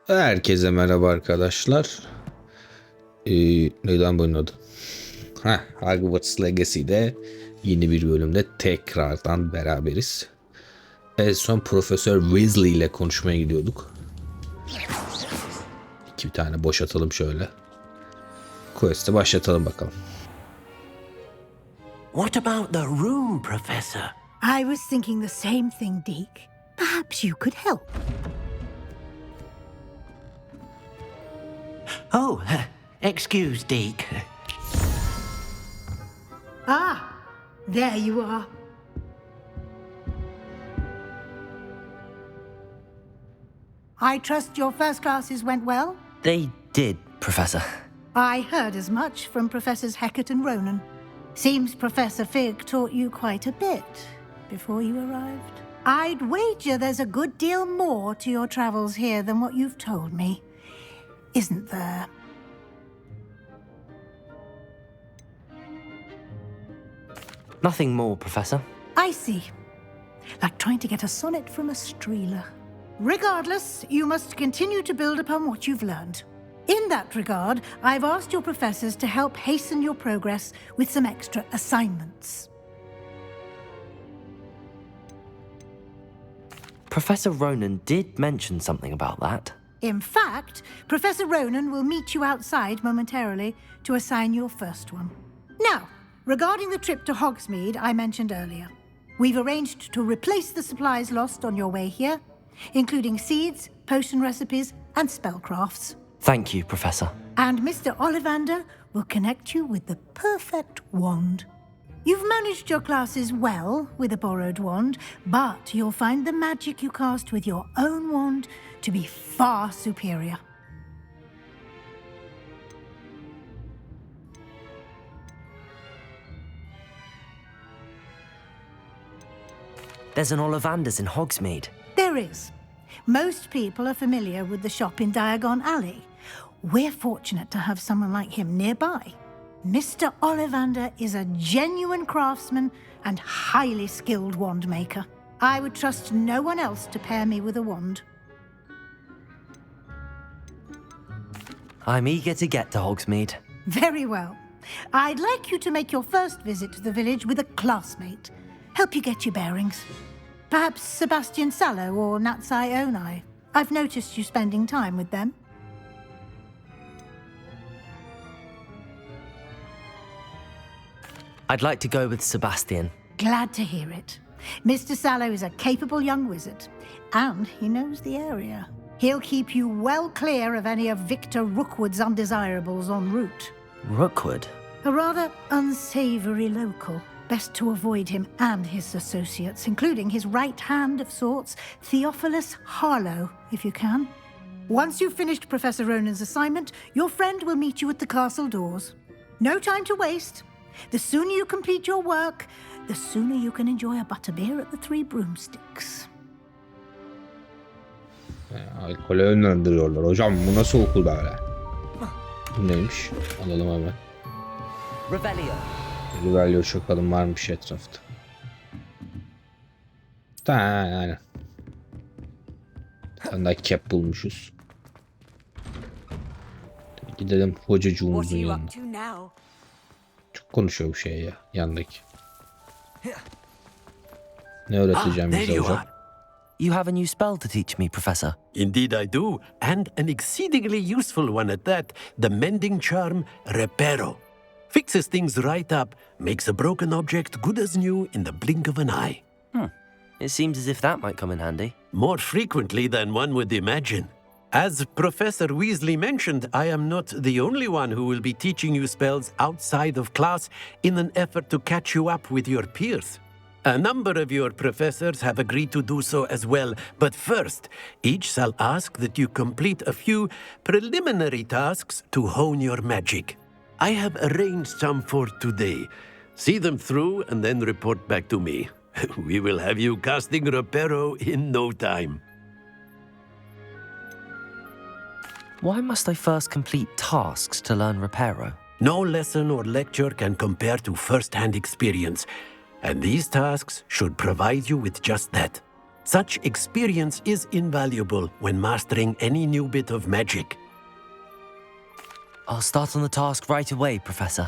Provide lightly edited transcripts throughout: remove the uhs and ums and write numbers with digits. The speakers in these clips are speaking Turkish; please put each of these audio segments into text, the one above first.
Herkese merhaba arkadaşlar. Neyden bunun adı? Hogwarts Legacy'de yeni bir bölümde tekrardan beraberiz. En son Profesör Weasley ile konuşmaya gidiyorduk. Bir tane boşaltalım şöyle. Quest'i başlatalım bakalım. What about the room, Professor? I was thinking the same thing, Deke. Perhaps you could help. Oh, excuse, Deke. Ah, there you are. I trust your first classes went well? They did, Professor. I heard as much from Professors Hecat and Ronan. Seems Professor Fig taught you quite a bit before you arrived. I'd wager there's a good deal more to your travels here than what you've told me. Isn't there? Nothing more, Professor. I see. Like trying to get a sonnet from a streeler. Regardless, you must continue to build upon what you've learned. In that regard, I've asked your professors to help hasten your progress with some extra assignments. Professor Ronan did mention something about that. In fact, Professor Ronan will meet you outside momentarily to assign your first one. Now, regarding the trip to Hogsmeade I mentioned earlier, we've arranged to replace the supplies lost on your way here, including seeds, potion recipes, and spellcrafts. Thank you, Professor. And Mr. Ollivander will connect you with the perfect wand. You've managed your classes well with a borrowed wand, but you'll find the magic you cast with your own wand to be far superior. There's an Ollivander's in Hogsmeade. There is. Most people are familiar with the shop in Diagon Alley. We're fortunate to have someone like him nearby. Mr. Ollivander is a genuine craftsman and highly skilled wand maker. I would trust no one else to pair me with a wand. I'm eager to get to Hogsmeade. Very well. I'd like you to make your first visit to the village with a classmate. Help you get your bearings. Perhaps Sebastian Sallow or Natsai Onai. I've noticed you spending time with them. I'd like to go with Sebastian. Glad to hear it. Mr. Sallow is a capable young wizard, and he knows the area. He'll keep you well clear of any of Victor Rookwood's undesirables en route. Rookwood? A rather unsavory local. Best to avoid him and his associates, including his right hand of sorts, Theophilus Harlow, if you can. Once you've finished Professor Ronan's assignment, your friend will meet you at the castle doors. No time to waste. The sooner you complete your work, the sooner you can enjoy a butterbeer at the Three Broomsticks. Alkole önlendiriyorlar. Hocam bu nasıl okul böyle? Bu neymiş? Alalım hemen. Revelio. Rivalyo çakalım varmış etrafta. Yani. Bir tane daha cap bulmuşuz. Gidelim hocacığımızın yanına. Çok konuşuyor bu şey ya yandaki. Ne öğreteceğim bize hocam? You have a new spell to teach me, Professor. Indeed I do, and an exceedingly useful one at that, the mending charm Reparo. Fixes things right up, makes a broken object good as new in the blink of an eye. It seems as if that might come in handy. More frequently than one would imagine. As Professor Weasley mentioned, I am not the only one who will be teaching you spells outside of class in an effort to catch you up with your peers. A number of your professors have agreed to do so as well, but first, each shall ask that you complete a few preliminary tasks to hone your magic. I have arranged some for today. See them through and then report back to me. We will have you casting Reparo in no time. Why must I first complete tasks to learn Reparo? No lesson or lecture can compare to first-hand experience, and these tasks should provide you with just that. Such experience is invaluable when mastering any new bit of magic. I'll start on the task right away, Professor.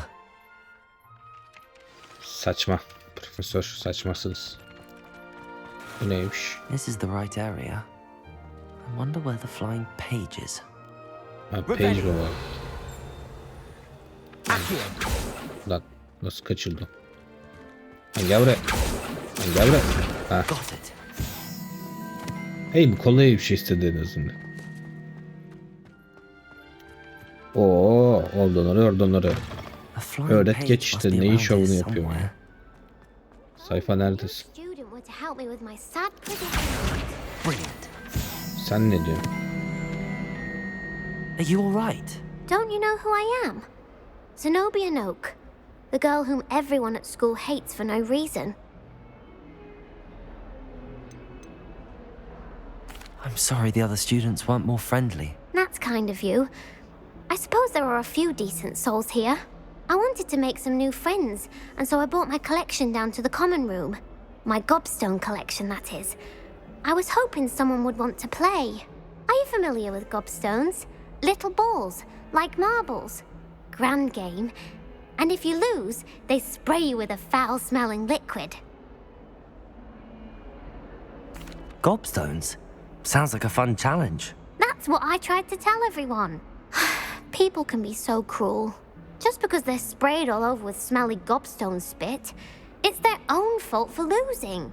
Saçma. Profesör saçmasınız. Bu neymiş? This is the right area. I wonder where the flying page is. Ha, page mi var? Lan nasıl kaçırdım? Lan gel buraya. Lan gel buraya. Ha. Got it. Hey, bu kolay bir şey istedi en azından. Oo, oradan oraya. A flying Öğret page geç must işte be neyin around şovunu here yapıyor somewhere. ya. Sayfa neredesin? Student were to help me with my sad predicament. Brilliant. Sen ne diyorsun? Are you all right? Don't you know who I am? Zenobia Noak, the girl whom everyone at school hates for no reason. I'm sorry the other students weren't more friendly. That's kind of you. I suppose there are a few decent souls here. I wanted to make some new friends, and so I brought my collection down to the common room. My gobstone collection, that is. I was hoping someone would want to play. Are you familiar with gobstones? Little balls, like marbles. Grand game. And if you lose, they spray you with a foul-smelling liquid. Gobstones? Sounds like a fun challenge. That's what I tried to tell everyone. People can be so cruel. Just because they're sprayed all over with smelly gobstone spit, it's their own fault for losing.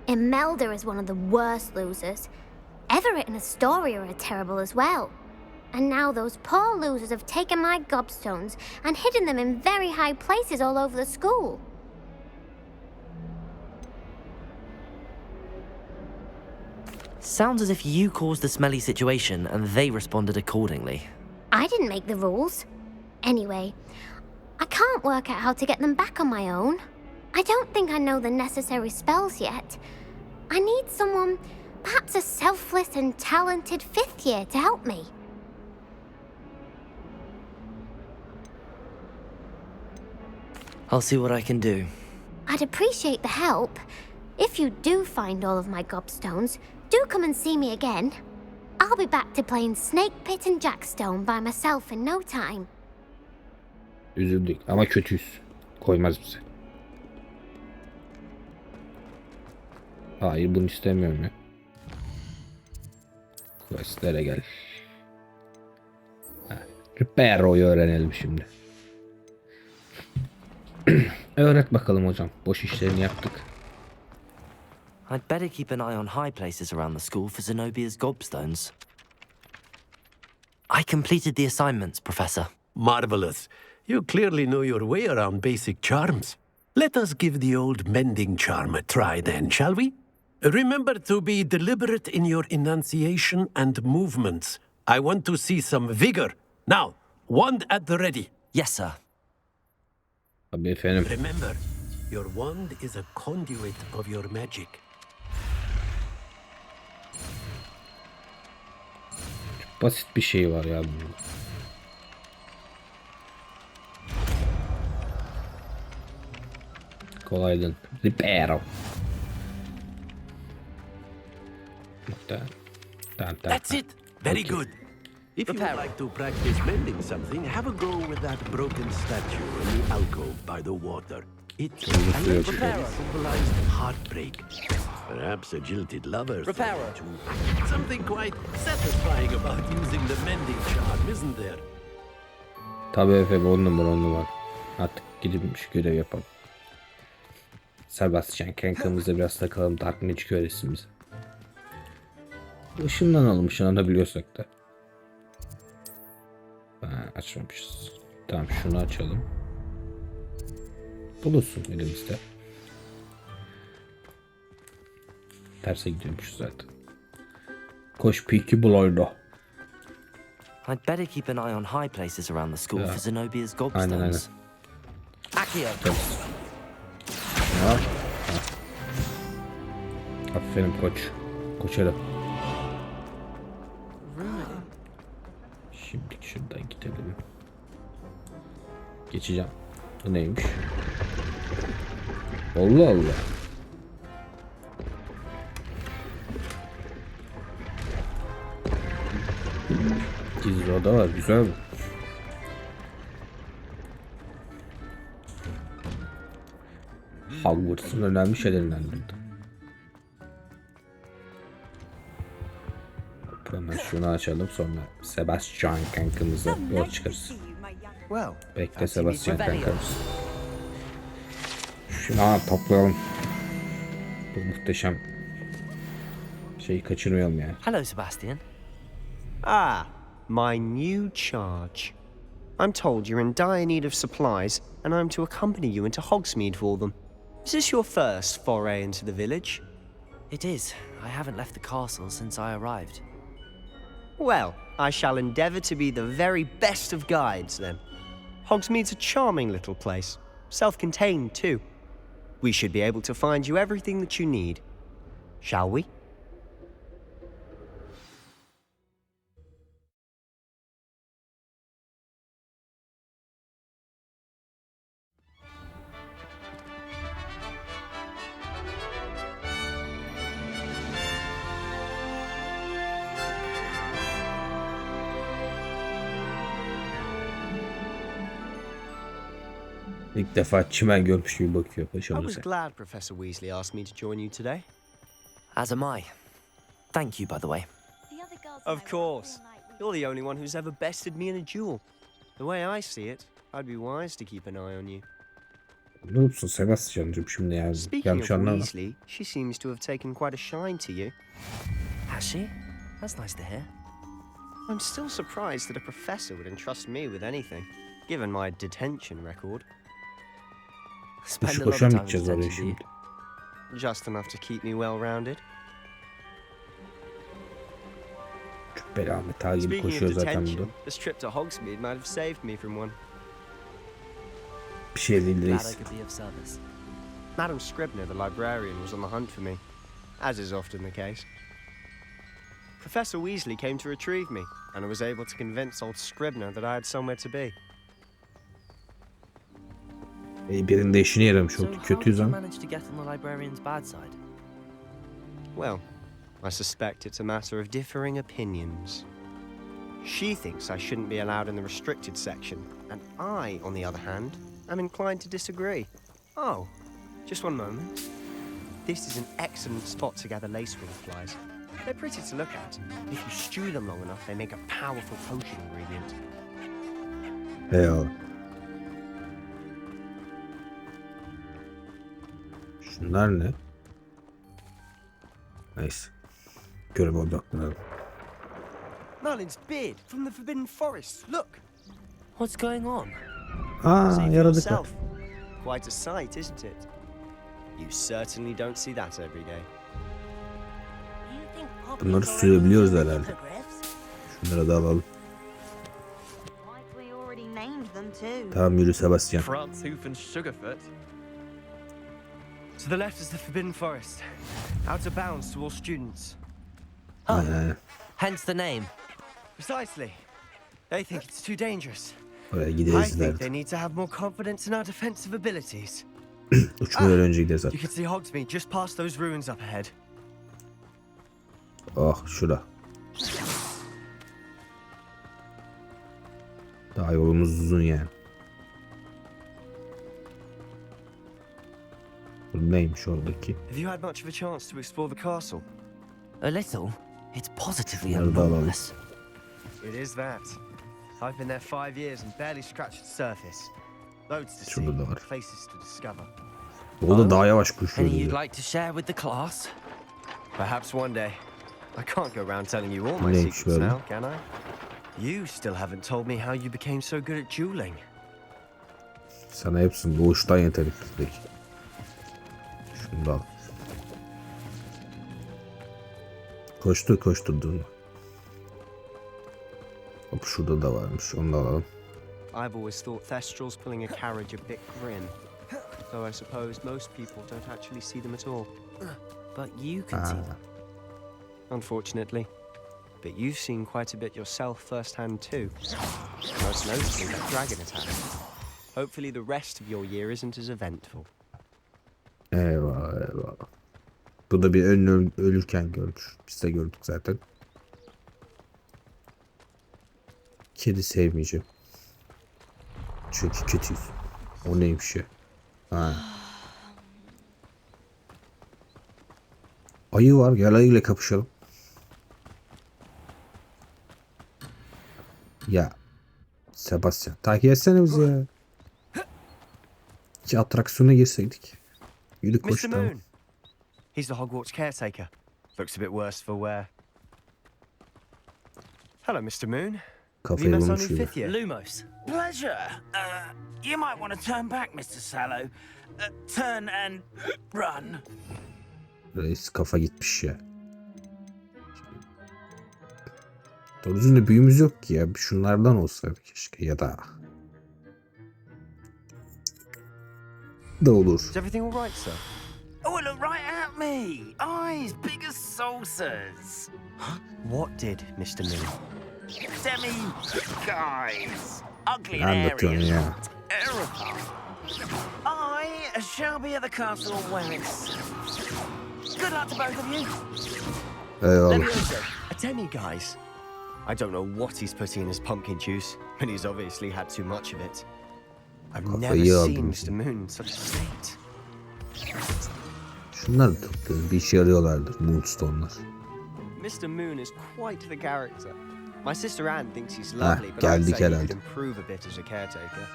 Imelda is one of the worst losers. Everett and Astoria are terrible as well. And now those poor losers have taken my gobstones and hidden them in very high places all over the school. Sounds as if you caused the smelly situation and they responded accordingly. I didn't make the rules. Anyway, I can't work out how to get them back on my own. I don't think I know the necessary spells yet. I need someone, perhaps a selfless and talented fifth year to help me. I'll see what I can do. I'd appreciate the help. If you do find all of my gobstones, do come and see me again. I'll be back to playing Snake Pit and Jackstone by myself in no time. Üzüldük ama kötüyüz. Koymaz bize. Hayır, bunu istemiyorum ya. Questlere gel. Reparo'yu öğrenelim şimdi. Öğret bakalım hocam. Boş işlerini yaptık. I'd better keep an eye on high places around the school for Zenobia's gobstones. I completed the assignments, Professor. Marvelous. You clearly know your way around basic charms. Let us give the old mending charm a try then, shall we? Remember to be deliberate in your enunciation and movements. I want to see some vigor. Now, wand at the ready. Yes, sir. Tabii efendim. Remember, your wand is a conduit of your magic. Basit bir şey var ya bunun. Kolaydın. Reparo. That's it. Very Okay. good. If you would like to practice mending something, have a go with that broken statue in the alcove by the water. It allegedly symbolized heartbreak. Perhaps a jilted lover thought too. Something quite satisfying about using the mending charm, isn't there? Tabii efendim, 10 numara. Artık gidip şu görev yapalım. Sebastian kankamızla biraz takalım, tatmin çıkıyor resmimiz. Işınlanalım, ışınlanabiliyorsak da. Açmamışız. Tamam, şunu açalım. Bulursun elimizde. Terse gidiyormuş zaten. Koş Peaky Blind'da. I'd better keep an eye on high places around the school Yeah. for Zenobia's Aynen. gobstones. Accio. Ya. Aferin koç. Koçarım. Şimdi şuradan gidelim. Geçeceğim. Bu neymiş? Allah Allah. İzro da var. Güzel mi? Hogwarts'ın önemli şeylerinden biri. Hemen şunu açalım, sonra Sebastian kankamıza yol çıkarız. Bekle Sebastian kankamız. Şunu toplayalım. Bu muhteşem şeyi kaçırmayalım yani. Hello, Sebastian. Ah, my new charge. I'm told you're in dire need of supplies, and I'm to accompany you into Hogsmeade for them. Is this your first foray into the village? It is. I haven't left the castle since I arrived. Well, I shall endeavour to be the very best of guides then. Hogsmeade's a charming little place, self-contained too. We should be able to find you everything that you need. Shall we? İlk defa çimen görmüş gibi bakıyor I was paşamıza. glad Professor Weasley asked me to join you today. As am I. Thank you, by the way. Of course. You're the only one who's ever bested me in a duel. The way I see it, I'd be wise to keep an eye on you. Ne olursun Sebastian'cığım şimdi yani. Speaking Yanlış of anlama. Weasley, she seems to have taken quite a shine to you. Has she? That's nice to hear. I'm still surprised that a professor would entrust me with anything, given my detention record. Spend Şu a lot koşa of mı time gideceğiz oraya detention, do you? şimdi? Just enough to keep me well-rounded. Cübbeli Ahmet Ağa gibi Speaking koşuyor of zaten burada. detention, this trip to Hogsmeade might have saved me from one. Bir şey değil Glad I reis. could be of service. Madam Scribner, the librarian, was on the hunt for me, as is often the case. Professor Weasley came to retrieve me, and I was able to convince old Scribner that I had somewhere to be. Birinde işine yaramış So oldu. how Kötüyüz did you ama. manage to get on the librarian's bad side? Well, I suspect it's a matter of differing opinions. She thinks I shouldn't be allowed in the restricted section, and I, on the other hand, am inclined to disagree. Oh, just one moment. This is an excellent spot to gather lacewing flies. They're pretty to look at. If you stew them long enough, they make a powerful potion ingredient. Eyvallah. Şunlar ne? Neyse. Göreve odaklanalım. Merlin's beard from the Forbidden Forest. Look, What's going on? Aa, see for yaradık var. yourself. Quite a sight, isn't it? You certainly don't see that every day. Bunları sürebiliyoruz herhalde. Şunları da alalım. Tamam yürü Sebastian. France Hoof and Sugarfoot. To the left is the Forbidden Forest. Out of bounds to all students. Aynen. Hence the name. Precisely. They think it's too dangerous. Oraya I gideriz think they derdi. need to have more confidence in our defensive abilities. Uçmadan önce gideriz You zaten. can see Hogsmeade just past those ruins up ahead. Oh şura. Daha yolumuz uzun yani. Bu neymiş oradaki? Have you had much of a chance to explore the castle? A little. It's positively Şunları da alalım. enormous. It is that. I've been there 5 years and barely scratched the surface. Loads to see, Şurada da var. places to discover. O da daha yavaş koşuyor. Any you'd diyor. like to share with the class? Perhaps one day. I can't go around telling you all my Neymiş secrets böyle? now, can I? You still haven't told me how you became so good at dueling. Sana hepsini doğuştan yetenekli. Şunu da al. Koşturduğunu. Hop şurada da varmış. Onu da alalım. I've always thought Thestrals pulling a carriage a bit grim. Though I suppose most people don't actually see them at all. But you can see them. Unfortunately. But you've seen quite a bit yourself firsthand too. Most notably that dragon attack. Hopefully the rest of your year isn't as eventful. Eyvallah eyvallah. Bu da bir ölürken görmüş. Biz de gördük zaten. Kedi sevmeyeceğim. Çünkü kötüyüz. O neymiş ya? Ha. Ayı var. Gel ayıyla kapışalım. Ya. Sebastian. Takip etsene bizi ya. Ki atraksiyona girseydik. Yürü koş Mr. tamam. Moon. He's the Hogwarts caretaker. Looks a bit worse for wear. Hello, Mr. Moon. Have Kafayı you met our bulmuş new gibi. fifth year? Lumos. Pleasure. You might want to turn back, Mr. Sallow. Turn and run. Reis kafa gitmiş ya. Doğru düzgün büyümüz yok ki ya. Şunlardan olsaydı keşke ya da. Da olur. Is everything all right, sir? Oh, look right at me. Eyes big as saucers. What did Mr. Moon? Demi guys. Ugly Ne and anlatıyorsun airy. ya? Terrifying. I shall be at the castle when it's. Good luck to both of you. Eyvallah. Levioso, a demi, guys. I don't know what he's putting in his pumpkin juice, but he's obviously had too much of it. I've never Kafayı seen aldım. Mr. Moon in such a state. Şunları da topluyoruz. Bir işe yarıyorlardır. Moonstone'lar. Mr. Moon is quite the character. My sister Anne thinks he's Heh, lovely, but I'd geldik say he herhalde. could improve a bit as a caretaker.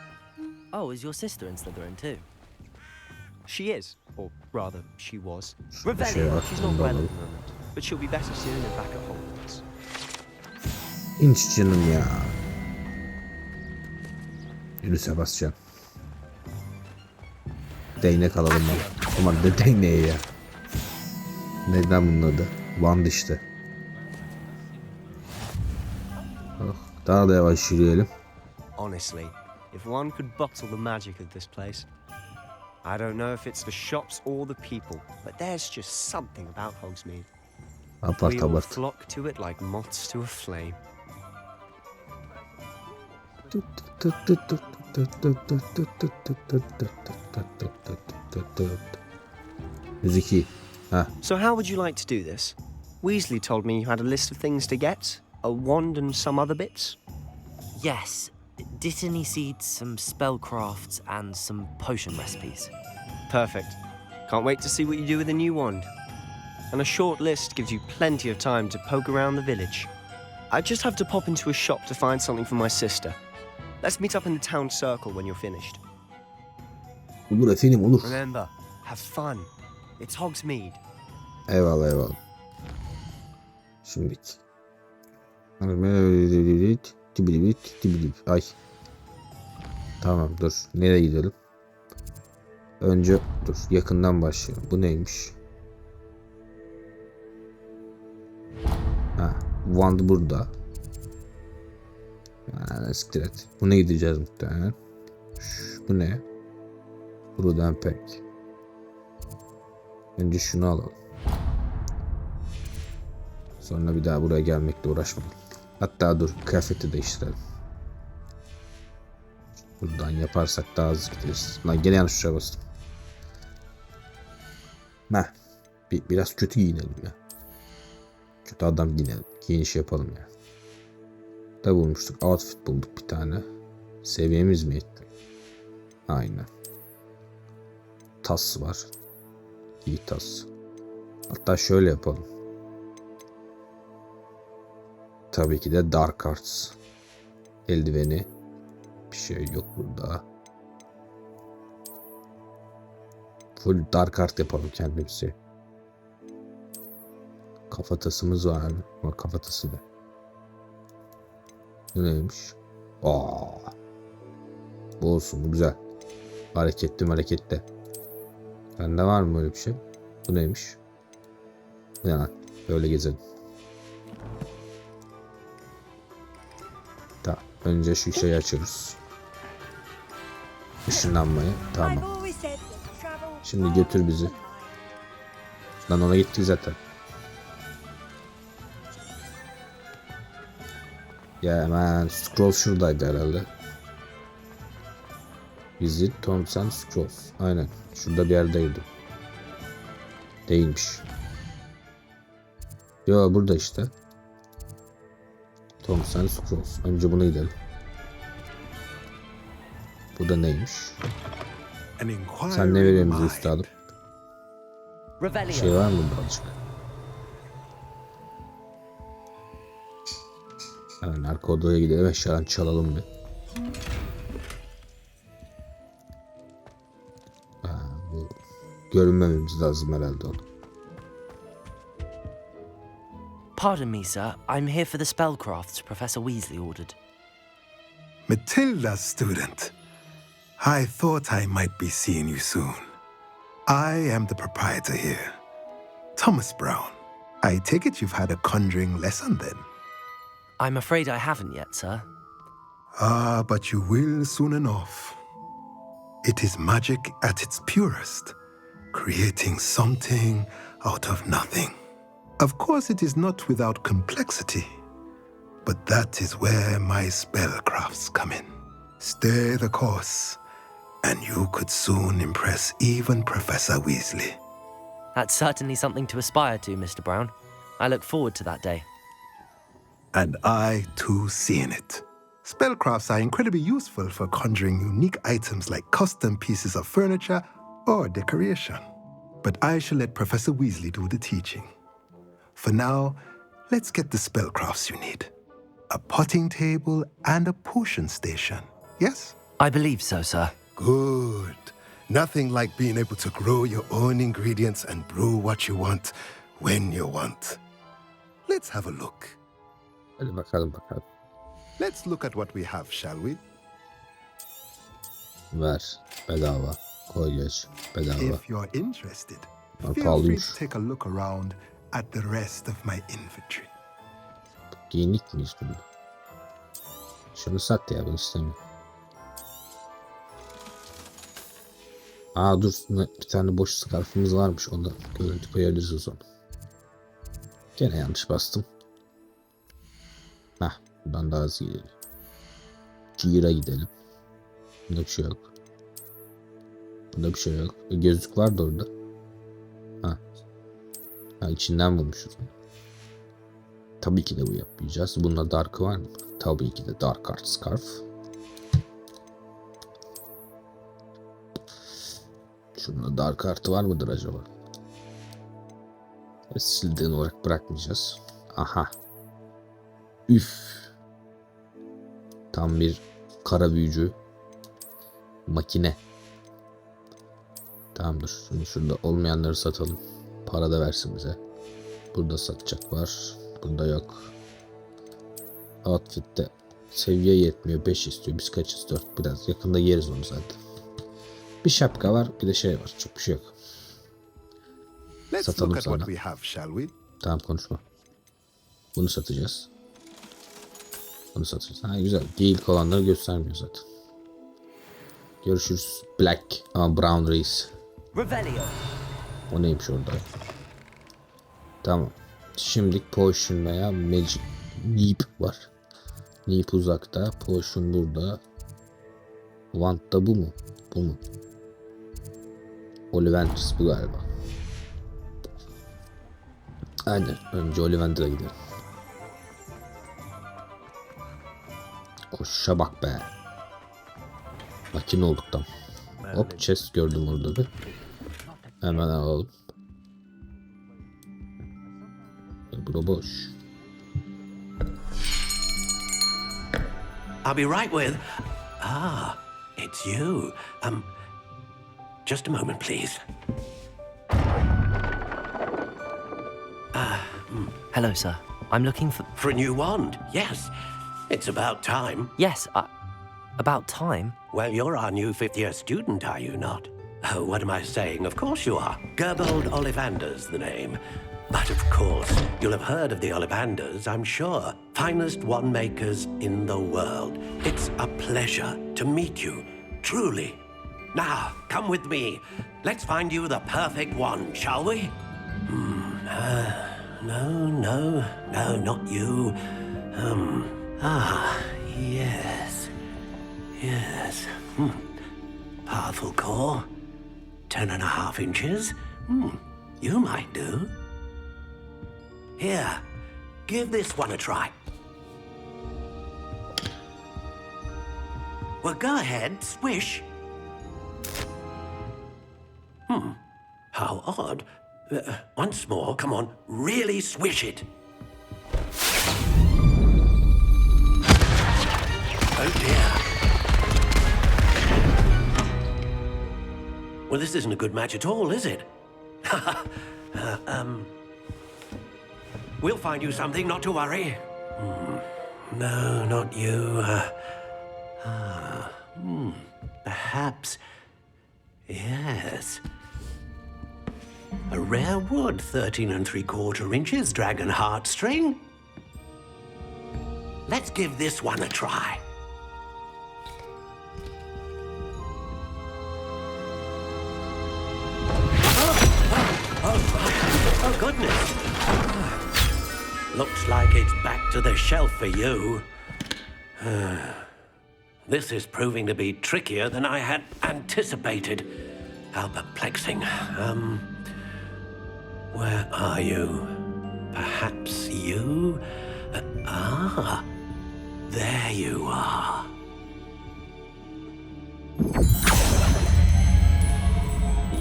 Oh, is your sister in Slytherin too? She is, or rather, she was. Şurada şey var. She's not Onu da well at alalım. the moment, but she'll be better soon and back at Hogwarts. İnç canım ya. Yürü Sebastian. Değnek alalım bana. Aman ne değneği ya. Neden bunun adı? Wand işte. Oh, daha da yavaş yürüyelim. Honestly, if one could bottle the magic of this place. I don't know if it's the shops or the people, but there's just something about Hogsmeade. Apart We all apart. flock to it like moths to a flame. Müzik iyi. Ha, So how would you like to do this? Weasley told me you had a list of things to get, a wand and some other bits. Yes. Dittany seeds, some spellcrafts, and some potion recipes. Perfect. Can't wait to see what you do with the new wand. And a short list gives you plenty of time to poke around the village. I just have to pop into a shop to find something for my sister. Let's meet up in the town circle when you're finished. olur efendim olur. Remember, have fun. It's Hogsmeade. Eyvallah eyvallah. Şimdiki. Ay. Tamam dur. Nereye gidelim? Önce dur yakından başlayalım. Bu neymiş? Ha, Wand burada. Ha, siktir et. Buna gideceğiz muhtemelen. Bu ne? Buradan pek. Önce şunu alalım. Sonra bir daha buraya gelmekle uğraşmayalım. Hatta dur kıyafeti değiştirelim. Buradan yaparsak daha hızlı gideriz. Lan gene yanlış tuşa bastım. Heh. Biraz kötü giyinelim ya. Kötü adam giyinelim. Giyiniş yapalım ya. Da bulmuştuk. Outfit bulduk bir tane. Seviyemiz mi yetti? Aynen. Tas var. İyi tas. Hatta şöyle yapalım. Tabii ki de Dark Arts. Eldiveni. Bir şey yok burada. Full Dark Art yapalım kendimize. Kafatasımız var abi. Ama kafatası da. Bu neymiş? Aa. Bu olsun, bu güzel. Hareketli. Bende var mı böyle bir şey? Bu neymiş? Ne lan? Böyle gezelim. Tamam. Önce şu şeyi açıyoruz. Işınlanmayı. Tamam. Şimdi götür bizi. Lan ona gittik zaten. Ya hemen scroll şuradaydı herhalde. Visit Thompson Scrolls. Aynen. Şurada bir yerdeydi. Değilmiş. Yo burada işte. Thompson Scrolls. Önce buna gidelim. Bu da neymiş? Sen ne veriyorsun bize üstadım? Bir şey var mı birazcık? Hemen arka odaya gidelim, eşyadan çalalım bir. Bu görünmememiz lazım herhalde onu. Pardon me, sir. I'm here for the spellcrafts Professor Weasley ordered. Matilda's student. I thought I might be seeing you soon. I am the proprietor here, Thomas Brown. I take it you've had a conjuring lesson then? I'm afraid I haven't yet, sir. Ah, but you will soon enough. It is magic at its purest, creating something out of nothing. Of course, it is not without complexity, but that is where my spellcrafts come in. Stay the course, and you could soon impress even Professor Weasley. That's certainly something to aspire to, Mr. Brown. I look forward to that day. And I, too, see in it. Spellcrafts are incredibly useful for conjuring unique items like custom pieces of furniture or decoration. But I shall let Professor Weasley do the teaching. For now, let's get the spellcrafts you need. A potting table and a potion station, yes? I believe so, sir. Good. Nothing like being able to grow your own ingredients and brew what you want when you want. Let's have a look. Hadi bakalım. Let's look at what we have, shall we? Ver. Bedava. Koy geç. Bedava. If you're interested, Ha, feel free pahalıymış. to take a look around at the rest of my inventory. Giyinik miyiz bunu? Şunu sat ya, bunu istemiyorum. Aa dur, bir tane boş scarfımız varmış, onu da görüntü koyabiliriz o zaman. Gene yanlış bastım. Hah, buradan daha hızlı gidelim. Gira gidelim. Bunda bir şey yok. Bunda bir şey yok. Gözlük vardı orada. Ha, içinden bulmuşuz. Tabii ki de bu yapmayacağız. Bunda Dark'ı var mı? Tabii ki de Dark Art Scarf. Şunda Dark Art'ı var mıdır acaba? Sildiğin olarak bırakmayacağız. Aha. Üf. Tam bir kara büyücü. Makine. Tamamdır. Şimdi şurada olmayanları satalım. Para da versin bize. Burada satacak var. Bunda yok. Outfit'te seviye yetmiyor. 5 istiyor. Biz kaçız? 4. Biraz yakında yeriz onu zaten. Bir şapka var. Bir de şey var. Çok bir şey yok. Satalım sana. Tamam, konuşma. Bunu satacağız. Bunu satacağız. Ha, güzel. Geyik olanları göstermiyor zaten. Görüşürüz. Black. Brown Reis. Revelio. O neymiş orada? Tamam. Şimdilik Potion veya Magic Nip var. Nip uzakta. Potion burada. Wand da bu mu? Bu mu? Ollivanders bu galiba. Aynen. Önce Ollivander'a gidelim. Koşuşa bak be. Makine olduk tam. Hop, chest gördüm orada bir. Hemen alalım. Bura boş. I'll be right with... Ah, it's you. Just a moment, please. Hello, sir. I'm looking for... For a new wand, yes. It's about time. Yes, about time. Well, you're our new fifth-year student, are you not? Oh, what am I saying? Of course you are. Gerbold Ollivander's the name. But of course, you'll have heard of the Ollivanders, I'm sure. Finest wand makers in the world. It's a pleasure to meet you, truly. Now, come with me. Let's find you the perfect wand, shall we? No, not you. Yes. Powerful core. 10.5 inches. You might do. Here, give this one a try. Well, go ahead, swish. How odd. Once more, come on, really swish it. Oh dear. Well, this isn't a good match at all, is it? We'll find you something, not to worry. No, not you. Perhaps. Yes. A rare wood, 13 3/4 inches, dragon heartstring. Let's give this one a try. Oh, goodness. Looks like it's back to the shelf for you. This is proving to be trickier than I had anticipated. How perplexing. Where are you? Perhaps you? There you are.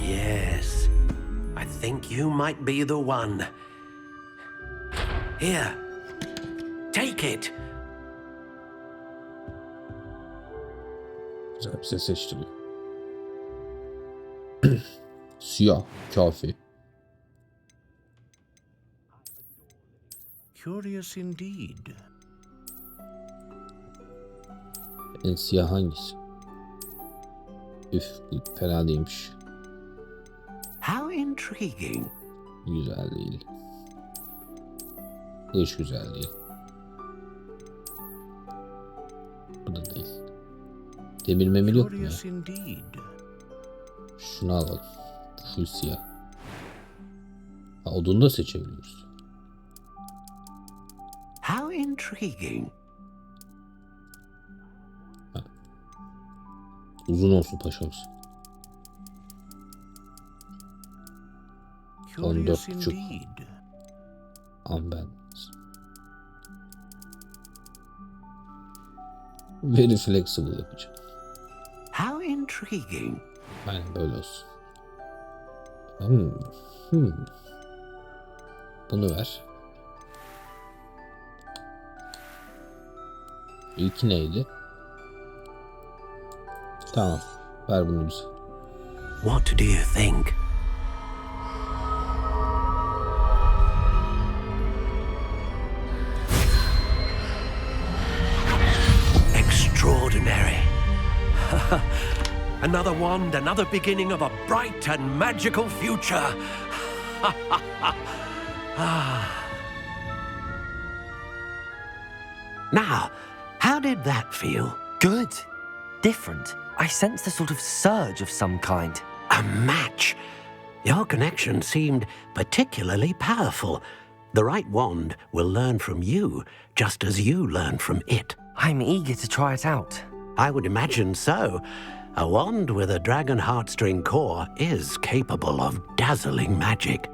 Yes, I think you might be the one. Here, take it. Güzel bir ses seçtiriyor. Siyah, kafi. Curious indeed. En siyah hangisi? Üf, bu fena değilmiş. How intriguing. Güzel değil. Bu hiç güzel değil. Bu da değil. Demir memeli yok mu ya? Şunu alalım. Full siyah. Ha, odunu da seçebiliyoruz. How intriguing. Ha. Uzun olsun paşamız. 14,5 amber. Very flexible yapacağım. How intriguing. Aynen böyle olsun. Bunu ver. İlki neydi? Tamam. Ver bunu bize. What do you think? Extraordinary. Another wand, another beginning of a bright and magical future. Now, how did that feel? Good. Different. I sensed a sort of surge of some kind. A match. Your connection seemed particularly powerful. The right wand will learn from you, just as you learn from it. I'm eager to try it out. I would imagine so. A wand with a dragon heartstring core is capable of dazzling magic.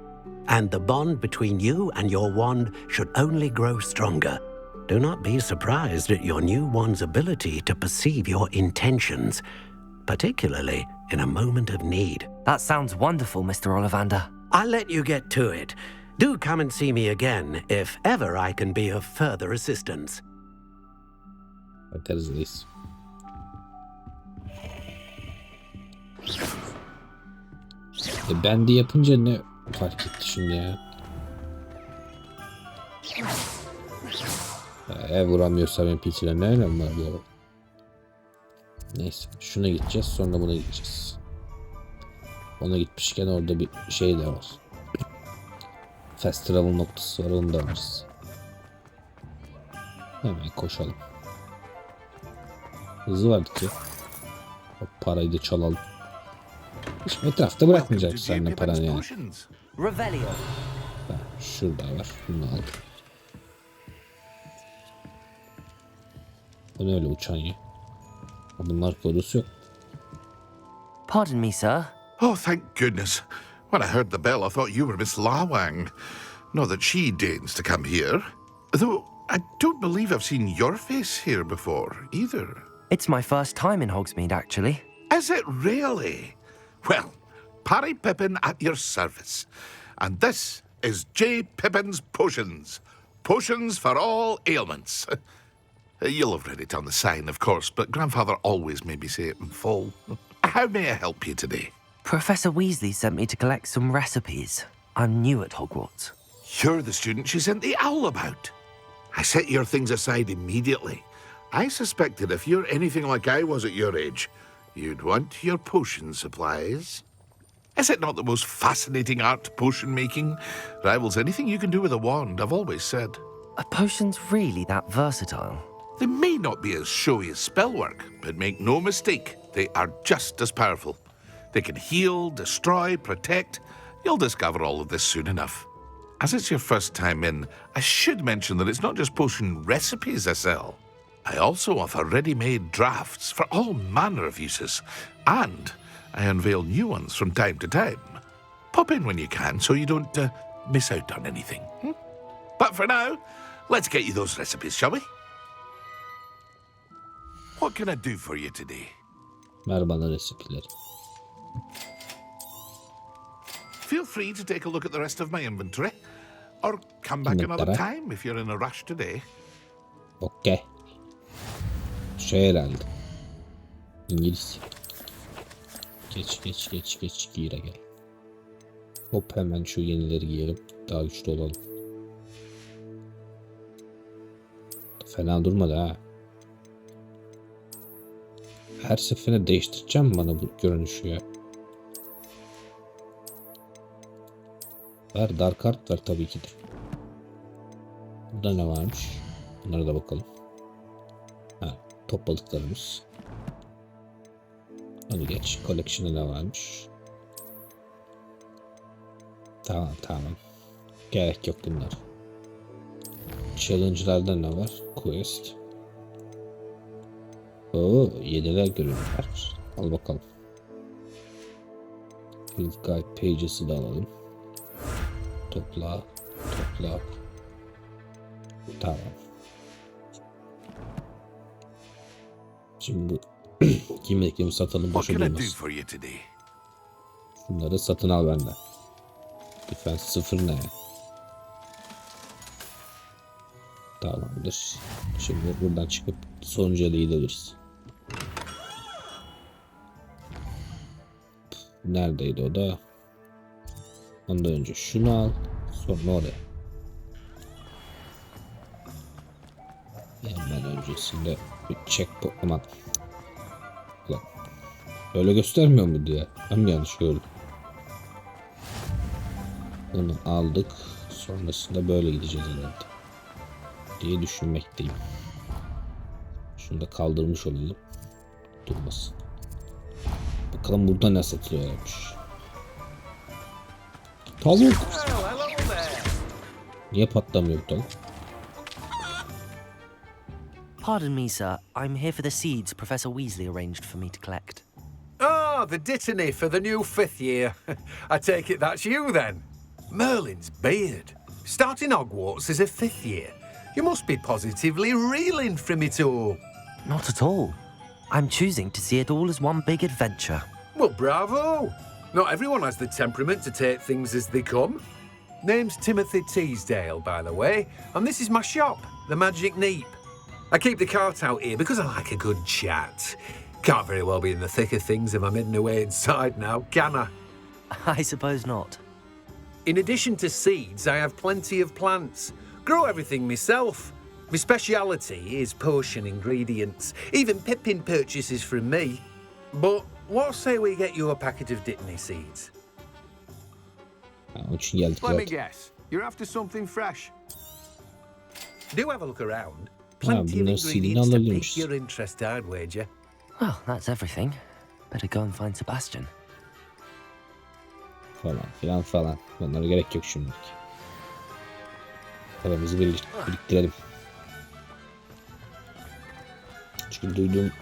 And the bond between you and your wand should only grow stronger. Do not be surprised at your new wand's ability to perceive your intentions, particularly in a moment of need. That sounds wonderful, Mr. Ollivander. I'll let you get to it. Do come and see me again if ever I can be of further assistance. Bakarız reis. Ben de yapınca ne fark etti şimdi ya? Vuramıyorsa ben piçiler ne önemli var bu? Neyse şuna gideceğiz sonra buna gideceğiz. Ona gitmişken orada bir şey de var. Fast travel noktası var, onu da alırız. Hemen koşalım. Hızlı vardık ya. O parayı da çalalım. Hiç etrafta bırakmayacak seninle paranı yani. Revelio. Şurada var. Bunu al. Bu ne öyle uçan ya? Bunlar korusu yok. Pardon me, sir. Oh, thank goodness. When I heard the bell, I thought you were Miss Lawang. Not that she deigns to come here. Though I don't believe I've seen your face here before, either. It's my first time in Hogsmeade, actually. Is it really? Well, Parry Pippin at your service. And this is J. Pippin's Potions. Potions for all ailments. You'll have read it on the sign, of course, but Grandfather always made me say it in full. How may I help you today? Professor Weasley sent me to collect some recipes. I'm new at Hogwarts. You're the student she sent the owl about. I set your things aside immediately. I suspected if you're anything like I was at your age, you'd want your potion supplies. Is it not the most fascinating art, potion making? Rivals anything you can do with a wand, I've always said. Are potions really that versatile? They may not be as showy as spellwork, but make no mistake, they are just as powerful. They can heal, destroy, protect. You'll discover all of this soon enough. As it's your first time in, I should mention that it's not just potion recipes I sell. I also offer ready-made drafts for all manner of uses, and I unveil new ones from time to time. Pop in when you can so you don't miss out on anything. But for now, let's get you those recipes, shall we? What can I do for you today? Ver bana resipileri. Feel free to take a look at the rest of my inventory, or come back another time if you're in a rush today. Okey. Şey herhalde. İngiliz. Geç giyire gel. Hop hemen şu yenileri giyelim. Daha güçlü olalım. Fena durmadı ha. Her seferinde değiştireceğim bana bu görünüşü ya. Ver dark art ver tabii ki de. Burada ne varmış? Bunlara da bakalım. Ha, topladıklarımız. Hadi geç. Collection'da ne varmış? Tamam. Gerek yok bunlar. Challenge'larda ne var? Quest. Oo, yediler görünümler. Al bakalım. Field Guide Pages'ı da alalım. Topla. Tamam. Şimdi bu giymediklerimi satalım, boşa durmasın. Bunları satın al benden. Defense 0 ne? Tamamdır. Şimdi buradan çıkıp sonuncuya da gidebiliriz. Neredeydi o da? Ondan önce şunu al. Sonra oraya. Hemen öncesinde bir checkpoint. Aman. Ulan. Öyle göstermiyor mu diye. Ben mi yanlış gördüm? Bunu aldık. Sonrasında böyle gideceğiz herhalde diye düşünmekteyim. Şunu da kaldırmış olalım. Durmasın. Bakalım burada ne satılıyormuş. Tavuk. Niye patlamıyor bu tavuk? Pardon me, sir. I'm here for the seeds Professor Weasley arranged for me to collect. Ah, the dittany for the new 5th year. I take it that's you then. Merlin's beard. Starting Hogwarts as a 5th year. You must be positively reeling from it all. Not at all. I'm choosing to see it all as one big adventure. Well, bravo. Not everyone has the temperament to take things as they come. Name's Timothy Teasdale, by the way, and this is my shop, the Magic Neep. I keep the cart out here because I like a good chat. Can't very well be in the thick of things if I'm hidden away inside now, can I? I suppose not. In addition to seeds, I have plenty of plants. Grow everything myself. My speciality is potion ingredients. Even Pippin purchases from me. But what say we get you a packet of Dittany seeds? Let me guess. You're after something fresh. Do have a look around. Plenty of ingredients to pique your interest, I'd wager. Well, that's everything. Better go and find Sebastian. Falan. Bunlara gerek yok şimdilik. Paramızı biriktirelim. Çünkü duyduğum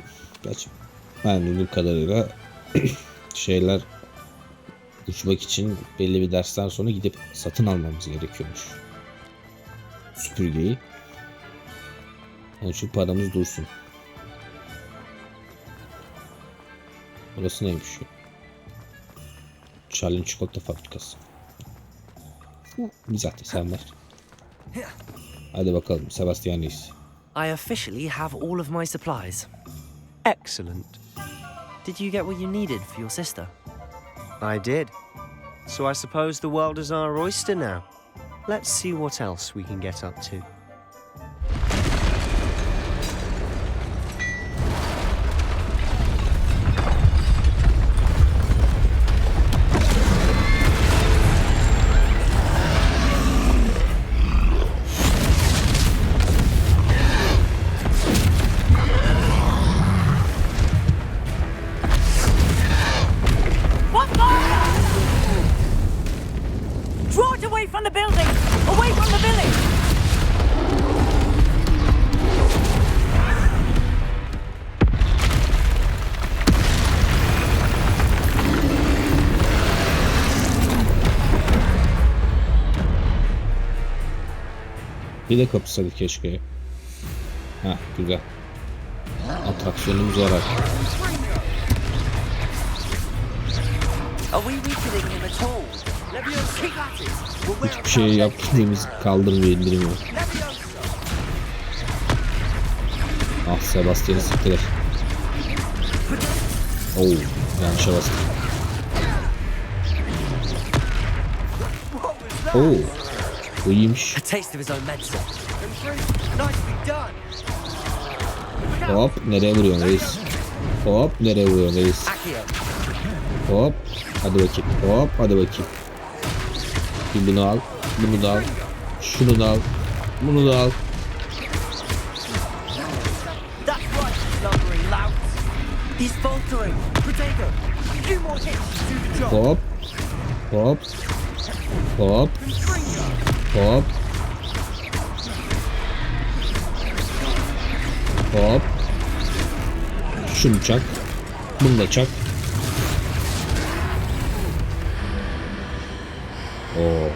kadarıyla şeyler uçmak için belli bir dersten sonra gidip satın almamız gerekiyormuş. Süpürgeyi. Onun için paramız dursun. Burası neymiş? Charlie'nin çikolata fabrikası. Güzel sen ver. Hadi bakalım Sebastian'ız. I officially have all of my supplies. Excellent. Did you get what you needed for your sister? I did. So I suppose the world is our oyster now. Let's see what else we can get up to. Draw it away from the building! Away from the village! Bir de kapısaydı keşke. Heh güzel. Atraksiyonumuz var artık. Are we weakening him at all? Hiçbir şey yaptığımız kaldırmayın bilmiyorum. Ah Sebastian'ı siktiler. Oo yanlışa bastım. Oo bu iyiymiş. A taste of his own medicine. Hop nereye vuruyorsun reis? Hop nereye vuruyorsun reis? Hop hadi bakayım. Hop hadi bakayım. Bunu al, bunu da al, şunu da al, bunu da al. Hop, hop, hop, hop, hop. Şunu çak, bunu da çak. Oo,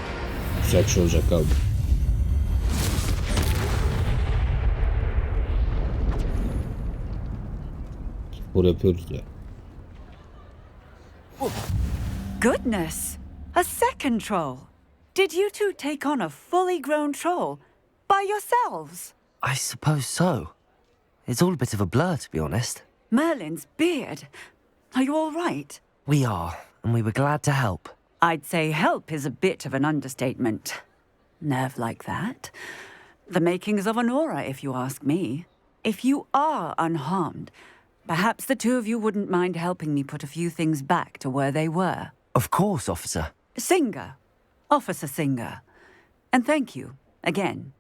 güzel bir şey olacak abi. Spor yapıyoruz ya. Goodness! A second troll! Did you two take on a fully grown troll by yourselves? I suppose so. It's all a bit of a blur, to be honest. Merlin's beard. Are you all right? We are, and we were glad to help. I'd say help is a bit of an understatement. Nerve like that. The makings of an aura, if you ask me. If you are unharmed, perhaps the two of you wouldn't mind helping me put a few things back to where they were. Of course, officer. Singer. Officer Singer. And thank you, again.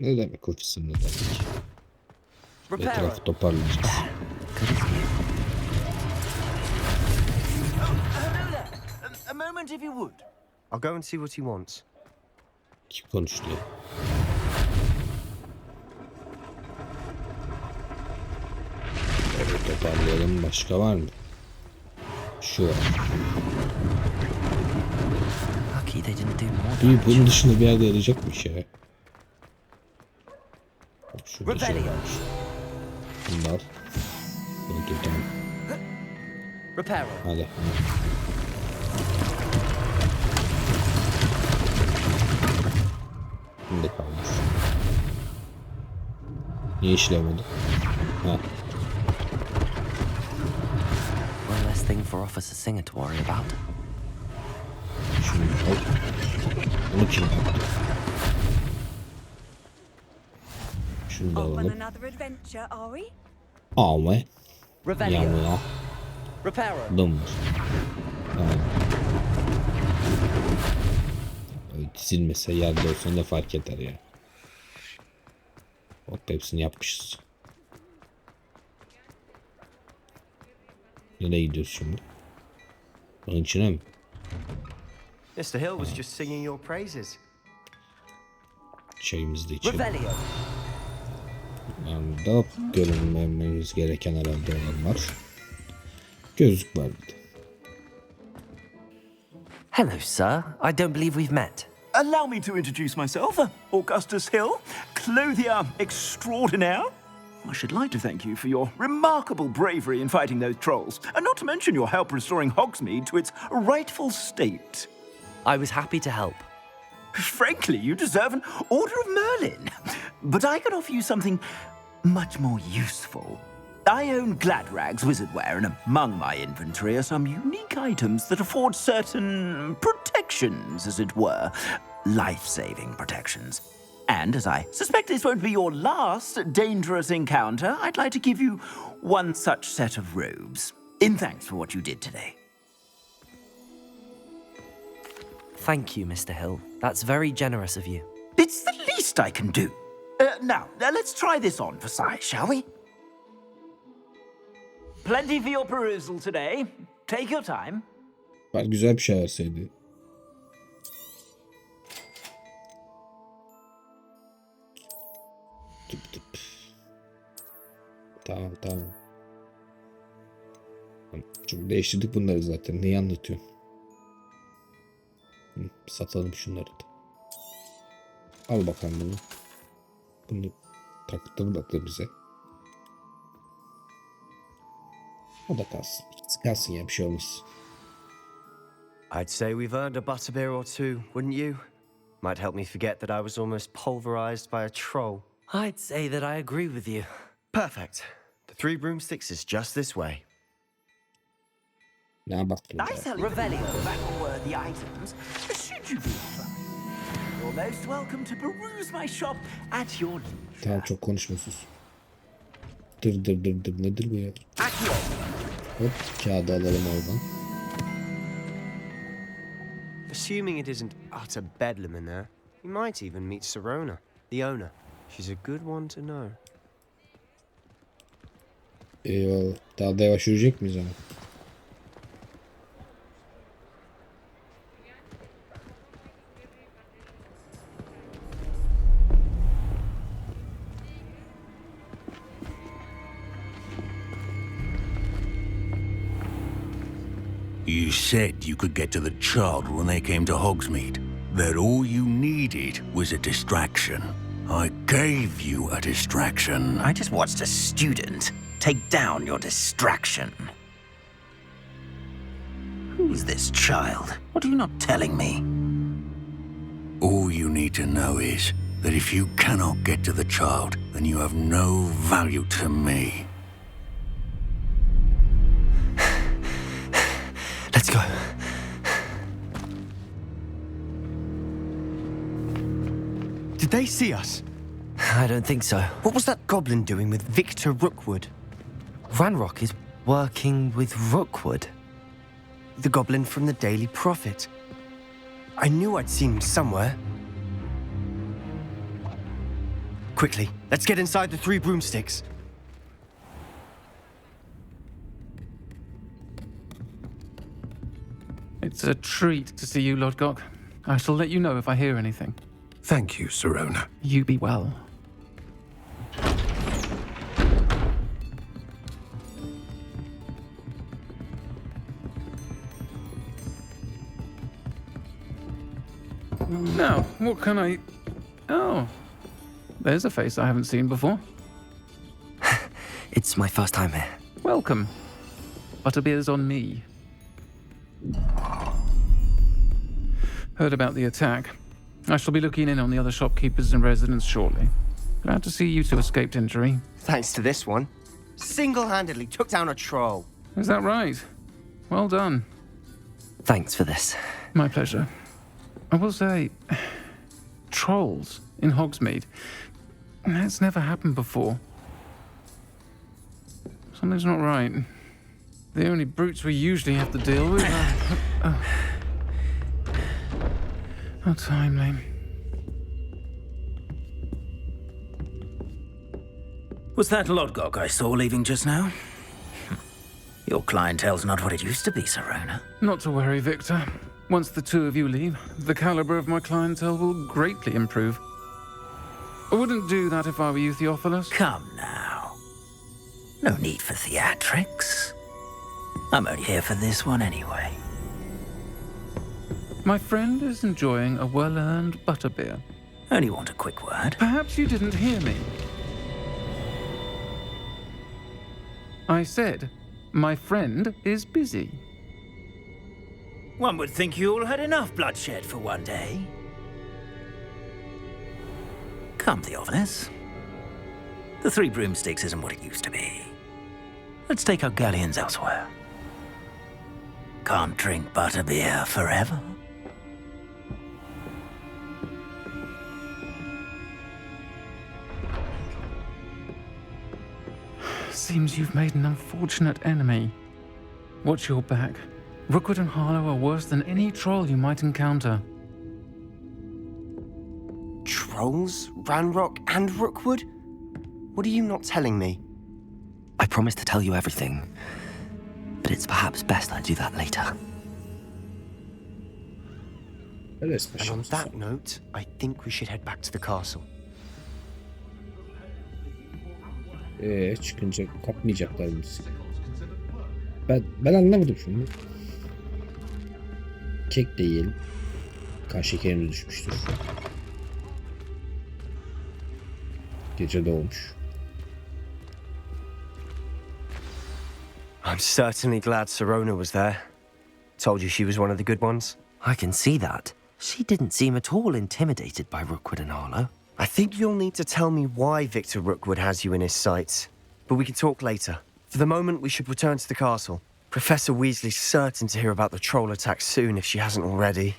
Ne demek ofisinde ne demek? Etrafı toparlayacağız. A moment if you would. I'll go and see what he wants. Kim konuştu ya? Evet, toparlayalım. Başka var mı? Şu var. Lucky they didn't do more. İyi, bunun dışında bir yerde yarayacakmış ya. Bak şurada şey varmış. Bunlar. Bunu tutalım. Repair. Hadi. Şimdi kalmış. Niye işlemedi? Ha. One less thing for Officer Singer to worry about. Şunu al. Bunu kim yaptı? Şunu da Off on alalım. another adventure, are we? Alma. Revelio. Yağmur. Repair. Dımdır. Tamam. Dizilmese yerde olsa ne fark eder ya. Hop hepsini yapmışız. Nereye gidiyoruz şimdi? Bunun içine mi? Mr. Hill was just singing your praises. Çayımızı da içelim. Revelio. Burada görünmemiz gereken herhalde olanlar. Gözlük var bir de. Hello, sir. I don't believe we've met. Allow me to introduce myself, Augustus Hill, clothier extraordinaire. I should like to thank you for your remarkable bravery in fighting those trolls, and not to mention your help restoring Hogsmeade to its rightful state. I was happy to help. Frankly, you deserve an Order of Merlin. But I can offer you something much more useful. I own Gladrag's wizardware, and among my inventory are some unique items that afford certain protections, as it were. Life-saving protections. And as I suspect this won't be your last dangerous encounter, I'd like to give you one such set of robes, in thanks for what you did today. Thank you, Mr. Hill. That's very generous of you. It's the least I can do. Now, let's try this on for size, shall we? Plenty for your perusal today. Take your time. Bak güzel bir şey verseydi. Tıp tıp. Tamam tamam. Çünkü değiştirdik bunları zaten. Neyi anlatıyorsun? Satalım şunları da. Al bakalım bunu. Bunu taktır bakalım bize. O da kalsın. İkisi kalsın ya, bir şey olmaz. I'd say we've earned a butterbeer or two, wouldn't you? Might help me forget that I was almost pulverized by a troll. I'd say that I agree with you. Perfect. The 3 broomsticks is just this way. Ne baktın? I sell Revelio battle-worthy items. Should you be inclined, you're most welcome to peruse my shop at your leisure. Tamam, çok konuşmuyorsunuz. Dır nedir bu ya? Hop, kağıdı alalım oradan. Assuming it isn't utter bedlam in there, you might even meet Sirona, the owner. She's a good one to know. Eyvallah. Daha da yavaş yürüyecek miyiz ama? You said you could get to the child when they came to Hogsmeade. That all you needed was a distraction. I gave you a distraction. I just watched a student take down your distraction. Who's this child? What are you not telling me? All you need to know is that if you cannot get to the child, then you have no value to me. Let's go. Did they see us? I don't think so. What was that goblin doing with Victor Rookwood? Ranrock is working with Rookwood. The goblin from the Daily Prophet. I knew I'd seen him somewhere. Quickly, let's get inside the 3 broomsticks. It's a treat to see you, Lodgok. I shall let you know if I hear anything. Thank you, Sirona. You be well. Now, what can I... Oh, there's a face I haven't seen before. It's my first time here. Welcome. Butterbeer's on me. Heard about the attack. I shall be looking in on the other shopkeepers and residents shortly. Glad to see you two escaped injury. Thanks to this one. Single-handedly took down a troll. Is that right? Well done. Thanks for this. My pleasure. I will say, trolls in Hogsmeade. That's never happened before. Something's not right. The only brutes we usually have to deal with are... How timely. Was that Lodgok I saw leaving just now? Your clientele's not what it used to be, Sirona. Not to worry, Victor. Once the 2 of you leave, the caliber of my clientele will greatly improve. I wouldn't do that if I were you, Theophilus. Come now. No need for theatrics. I'm only here for this one anyway. My friend is enjoying a well-earned butterbeer. Only want a quick word. Perhaps you didn't hear me. I said, my friend is busy. One would think you all had enough bloodshed for one day. Come, Theophilus. The Three Broomsticks isn't what it used to be. Let's take our galleons elsewhere. Can't drink butterbeer forever. Seems you've made an unfortunate enemy. Watch your back. Rookwood and Harlow are worse than any troll you might encounter. Trolls? Ranrock and Rookwood? What are you not telling me? I promised to tell you everything, but it's perhaps best I do that later. And on that note, I think we should head back to the castle. Çıkınca kapmayacaklar bizi. Ben anlamadım şunu. Kek de yiyelim. Kan şekerimiz düşmüştür. Gece doğmuş. I'm certainly glad Sirona was there. Told you she was one of the good ones. I can see that. She didn't seem at all intimidated by Rookwood and Harlow. I think you'll need to tell me why Victor Rookwood has you in his sights. But we can talk later. For the moment, we should return to the castle. Professor Weasley's certain to hear about the troll attack soon if she hasn't already.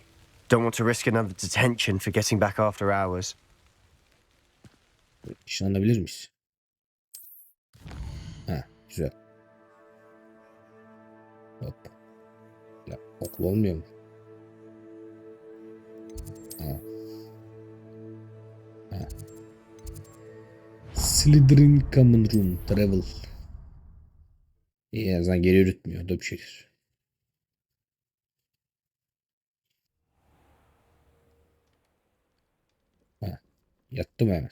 Don't want to risk another detention for getting back after hours. İşlanabilir miyiz? Ha, güzel. Hop. Ya, okul olmuyor mu? Ha. Ha. Slytherin Common Room Travel. İyi, en azından geri yürütmüyor da bir şeydir. Ha. Yattım hemen.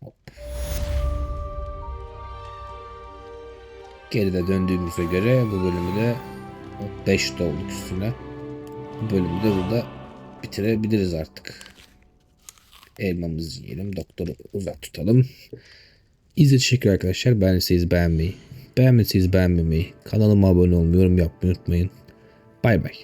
Hop. Geride döndüğümüze göre bu bölümü de 5 olduk üstüne. Bu bölümü de burada bitirebiliriz artık. Elmamızı yiyelim. Doktoru uzak tutalım. İzlediğiniz için teşekkür arkadaşlar. Beğendiyseniz beğenmeyi, beğenmediyseniz beğenmemeyi, kanalıma abone olmayı, yorum yapmayı unutmayın. Bay bay.